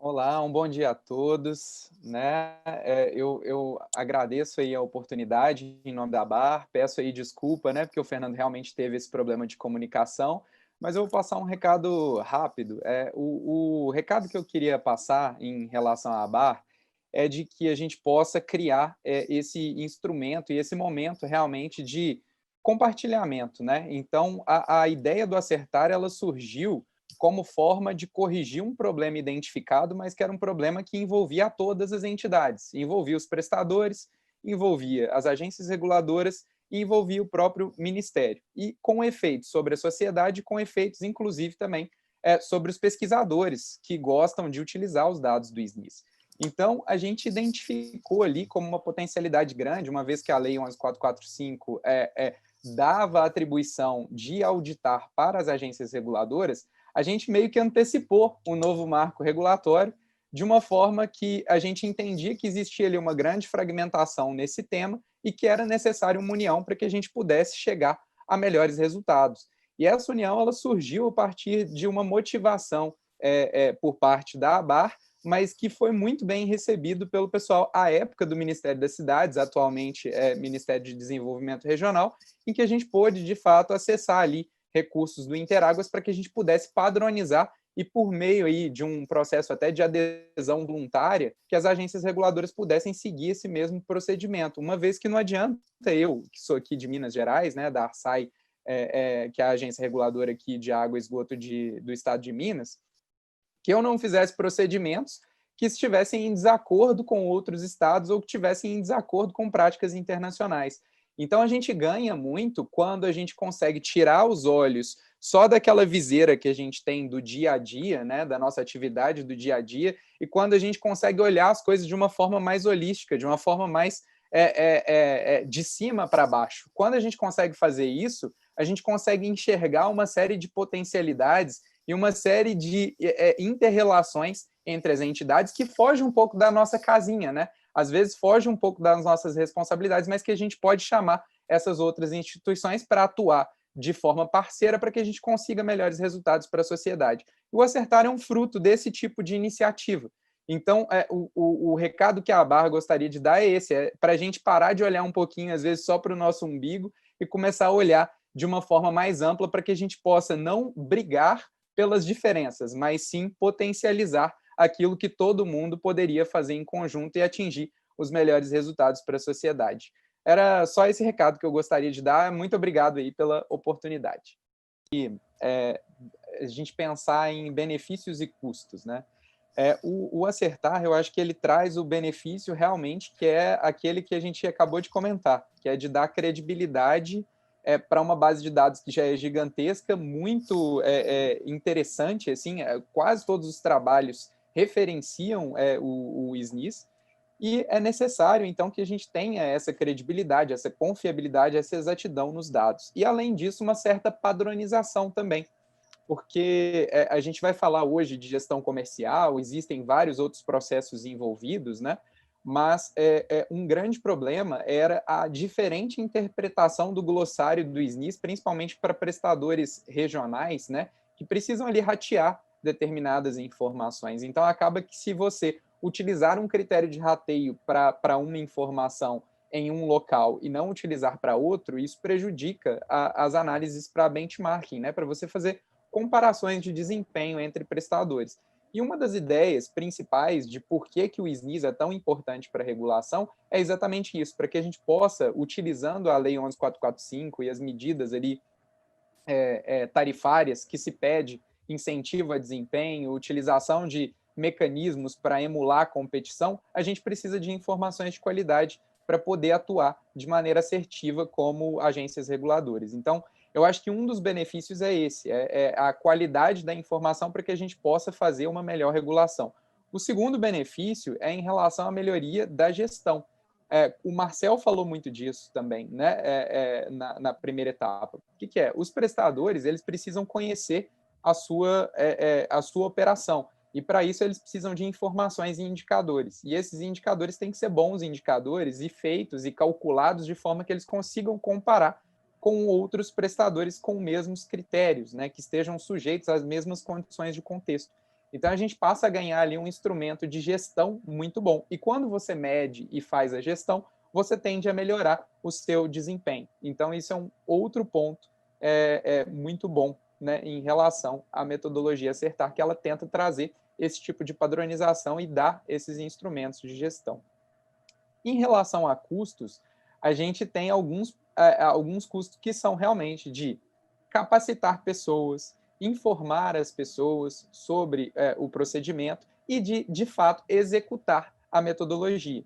Olá, um bom dia a todos, né? Eu agradeço aí a oportunidade em nome da BAR, peço aí desculpa, né? Porque o Fernando realmente teve esse problema de comunicação, mas eu vou passar um recado rápido. O recado que eu queria passar em relação à BAR é de que a gente possa criar esse instrumento e esse momento realmente de compartilhamento, né? Então, a ideia do Acertar, ela surgiu como forma de corrigir um problema identificado, mas que era um problema que envolvia a todas as entidades, envolvia os prestadores, envolvia as agências reguladoras e envolvia o próprio Ministério. E com efeitos sobre a sociedade, com efeitos, inclusive, também sobre os pesquisadores que gostam de utilizar os dados do SNIS. Então, a gente identificou ali como uma potencialidade grande, uma vez que a Lei 11445 dava a atribuição de auditar para as agências reguladoras, a gente meio que antecipou o novo marco regulatório de uma forma que a gente entendia que existia ali uma grande fragmentação nesse tema e que era necessária uma união para que a gente pudesse chegar a melhores resultados. E essa união ela surgiu a partir de uma motivação por parte da ABAR, mas que foi muito bem recebido pelo pessoal à época do Ministério das Cidades, atualmente Ministério de Desenvolvimento Regional, em que a gente pôde, de fato, acessar ali recursos do Interáguas para que a gente pudesse padronizar e por meio aí de um processo até de adesão voluntária, que as agências reguladoras pudessem seguir esse mesmo procedimento, uma vez que não adianta eu, que sou aqui de Minas Gerais, né, da ARSAI, que é a agência reguladora aqui de água e esgoto do estado de Minas, que eu não fizesse procedimentos que estivessem em desacordo com outros estados ou que estivessem em desacordo com práticas internacionais. Então, a gente ganha muito quando a gente consegue tirar os olhos só daquela viseira que a gente tem do dia a dia, né, da nossa atividade do dia a dia, e quando a gente consegue olhar as coisas de uma forma mais holística, de uma forma mais de cima para baixo. Quando a gente consegue fazer isso, a gente consegue enxergar uma série de potencialidades e uma série de interrelações entre as entidades que fogem um pouco da nossa casinha, né? Às vezes foge um pouco das nossas responsabilidades, mas que a gente pode chamar essas outras instituições para atuar de forma parceira para que a gente consiga melhores resultados para a sociedade. O Acertar é um fruto desse tipo de iniciativa. Então, o recado que a Barra gostaria de dar é esse, para a gente parar de olhar um pouquinho, às vezes, só para o nosso umbigo e começar a olhar de uma forma mais ampla para que a gente possa não brigar pelas diferenças, mas sim potencializar aquilo que todo mundo poderia fazer em conjunto e atingir os melhores resultados para a sociedade. Era só esse recado que eu gostaria de dar. Muito obrigado aí pela oportunidade. E a gente pensar em benefícios e custos, né? O Acertar, eu acho que ele traz o benefício realmente que é aquele que a gente acabou de comentar, que é de dar credibilidade para uma base de dados que já é gigantesca, muito interessante, assim, quase todos os trabalhos referenciam o SNIS, e é necessário, então, que a gente tenha essa credibilidade, essa confiabilidade, essa exatidão nos dados. E, além disso, uma certa padronização também, porque a gente vai falar hoje de gestão comercial, existem vários outros processos envolvidos, né? Mas um grande problema era a diferente interpretação do glossário do SNIS, principalmente para prestadores regionais, né? Que precisam ali ratear determinadas informações. Então, acaba que se você utilizar um critério de rateio para uma informação em um local e não utilizar para outro, isso prejudica as análises para benchmarking, né? Para você fazer comparações de desempenho entre prestadores. E uma das ideias principais de por que o SNIS é tão importante para a regulação é exatamente isso, para que a gente possa, utilizando a Lei 11445 e as medidas ali tarifárias que se pede, incentivo a desempenho, utilização de mecanismos para emular a competição, a gente precisa de informações de qualidade para poder atuar de maneira assertiva como agências reguladoras. Então, eu acho que um dos benefícios é esse, é a qualidade da informação para que a gente possa fazer uma melhor regulação. O segundo benefício é em relação à melhoria da gestão. O Marcel falou muito disso também, né, na primeira etapa. O que é? Os prestadores eles precisam conhecer a sua operação. E para isso eles precisam de informações e indicadores. E esses indicadores têm que ser bons indicadores e feitos e calculados de forma que eles consigam comparar com outros prestadores com os mesmos critérios, né, que estejam sujeitos às mesmas condições de contexto. Então, a gente passa a ganhar ali um instrumento de gestão muito bom. E quando você mede e faz a gestão, você tende a melhorar o seu desempenho. Então, isso é um outro ponto muito bom, né, em relação à metodologia Acertar, que ela tenta trazer esse tipo de padronização e dar esses instrumentos de gestão. Em relação a custos, a gente tem alguns custos que são realmente de capacitar pessoas, informar as pessoas sobre o procedimento e de fato, executar a metodologia.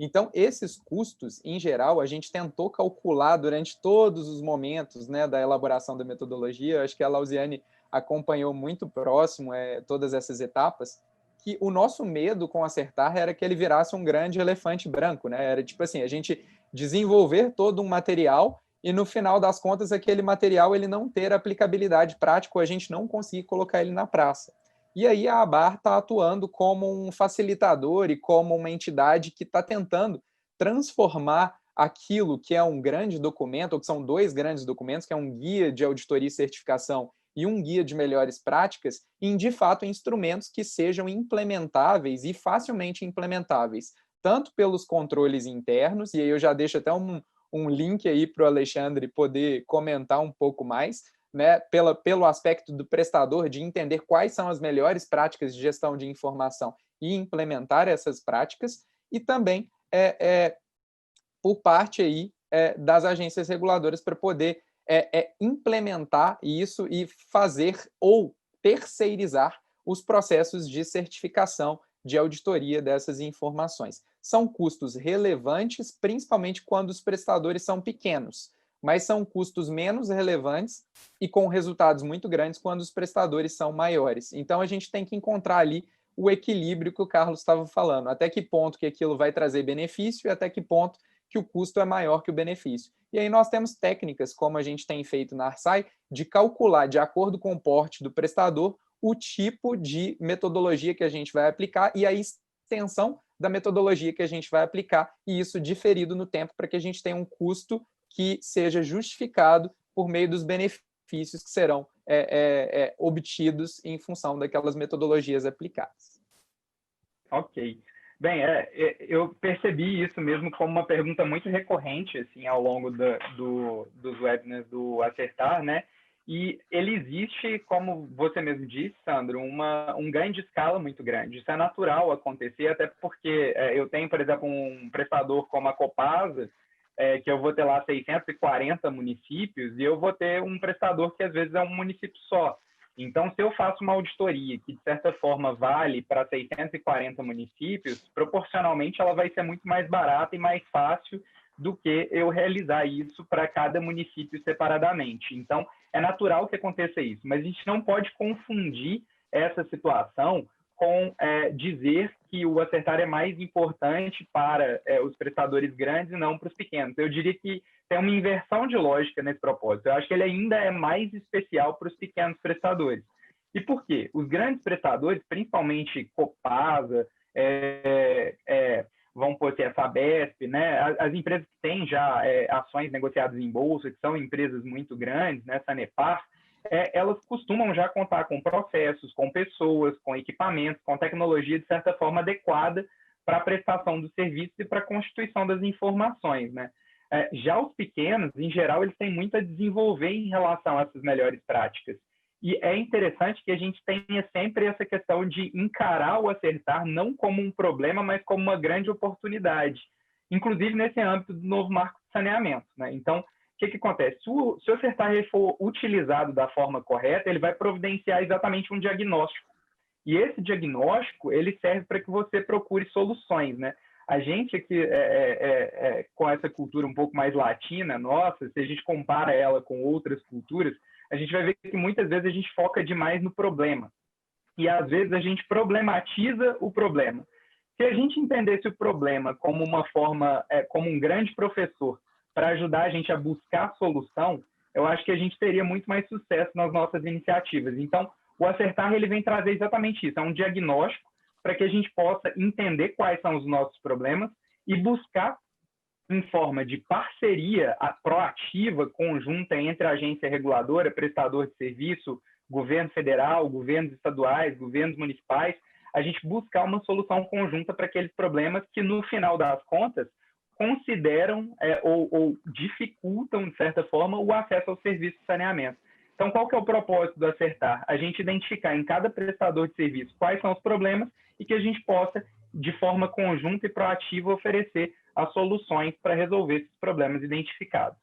Então, esses custos, em geral, a gente tentou calcular durante todos os momentos, né, da elaboração da metodologia. Eu acho que a Lausiane acompanhou muito próximo todas essas etapas, que o nosso medo com Acertar era que ele virasse um grande elefante branco, né? Era tipo assim, a gente desenvolver todo um material e no final das contas aquele material ele não ter aplicabilidade prática, a gente não conseguir colocar ele na praça. E aí a ABAR está atuando como um facilitador e como uma entidade que está tentando transformar aquilo que é um grande documento, ou que são dois grandes documentos, que é um guia de auditoria e certificação e um guia de melhores práticas, em de fato instrumentos que sejam implementáveis e facilmente implementáveis, tanto pelos controles internos, e aí eu já deixo até um link aí para o Alexandre poder comentar um pouco mais, né, pelo aspecto do prestador, de entender quais são as melhores práticas de gestão de informação e implementar essas práticas, e também por parte aí das agências reguladoras para poder implementar isso e fazer ou terceirizar os processos de certificação, de auditoria dessas informações. São custos relevantes, principalmente quando os prestadores são pequenos, mas são custos menos relevantes e com resultados muito grandes quando os prestadores são maiores. Então, a gente tem que encontrar ali o equilíbrio que o Carlos estava falando, até que ponto que aquilo vai trazer benefício e até que ponto que o custo é maior que o benefício. E aí nós temos técnicas, como a gente tem feito na Arsai, de calcular, de acordo com o porte do prestador, o tipo de metodologia que a gente vai aplicar e a extensão da metodologia que a gente vai aplicar, e isso diferido no tempo para que a gente tenha um custo que seja justificado por meio dos benefícios que serão obtidos em função daquelas metodologias aplicadas. Ok. Bem, eu percebi isso mesmo como uma pergunta muito recorrente assim, ao longo dos webinars do Acertar, né? E ele existe, como você mesmo disse, Sandro, um ganho de escala muito grande. Isso é natural acontecer, até porque eu tenho, por exemplo, um prestador como a Copasa, que eu vou ter lá 640 municípios, e eu vou ter um prestador que às vezes é um município só. Então, se eu faço uma auditoria que, de certa forma, vale para 640 municípios, proporcionalmente ela vai ser muito mais barata e mais fácil do que eu realizar isso para cada município separadamente. Então, é natural que aconteça isso, mas a gente não pode confundir essa situação com dizer que o Acertar é mais importante para os prestadores grandes e não para os pequenos. Eu diria que tem uma inversão de lógica nesse propósito. Eu acho que ele ainda é mais especial para os pequenos prestadores. E por quê? Os grandes prestadores, principalmente Copasa, vamos pôr assim, a Sabesp, né? As empresas que têm já ações negociadas em bolsa, que são empresas muito grandes, né? Sanepar, elas costumam já contar com processos, com pessoas, com equipamentos, com tecnologia de certa forma adequada para a prestação dos serviços e para a constituição das informações, né? Já os pequenos, em geral, eles têm muito a desenvolver em relação a essas melhores práticas. E é interessante que a gente tenha sempre essa questão de encarar o Acertar não como um problema, mas como uma grande oportunidade, inclusive nesse âmbito do novo marco de saneamento, né? Então, o que acontece? Se o Acertar for utilizado da forma correta, ele vai providenciar exatamente um diagnóstico. E esse diagnóstico, ele serve para que você procure soluções, né? A gente aqui, com essa cultura um pouco mais latina, nossa, se a gente compara ela com outras culturas, a gente vai ver que muitas vezes a gente foca demais no problema. E às vezes a gente problematiza o problema. Se a gente entendesse o problema como uma forma, como um grande professor para ajudar a gente a buscar a solução, eu acho que a gente teria muito mais sucesso nas nossas iniciativas. Então, o Acertar ele vem trazer exatamente isso, é um diagnóstico para que a gente possa entender quais são os nossos problemas e buscar em forma de parceria proativa, conjunta entre a agência reguladora, prestador de serviço, governo federal, governos estaduais, governos municipais, a gente buscar uma solução conjunta para aqueles problemas que, no final das contas, consideram ou dificultam, de certa forma, o acesso ao serviço de saneamento. Então, qual que é o propósito do Acertar? A gente identificar em cada prestador de serviço quais são os problemas e que a gente possa, de forma conjunta e proativa, oferecer as soluções para resolver esses problemas identificados.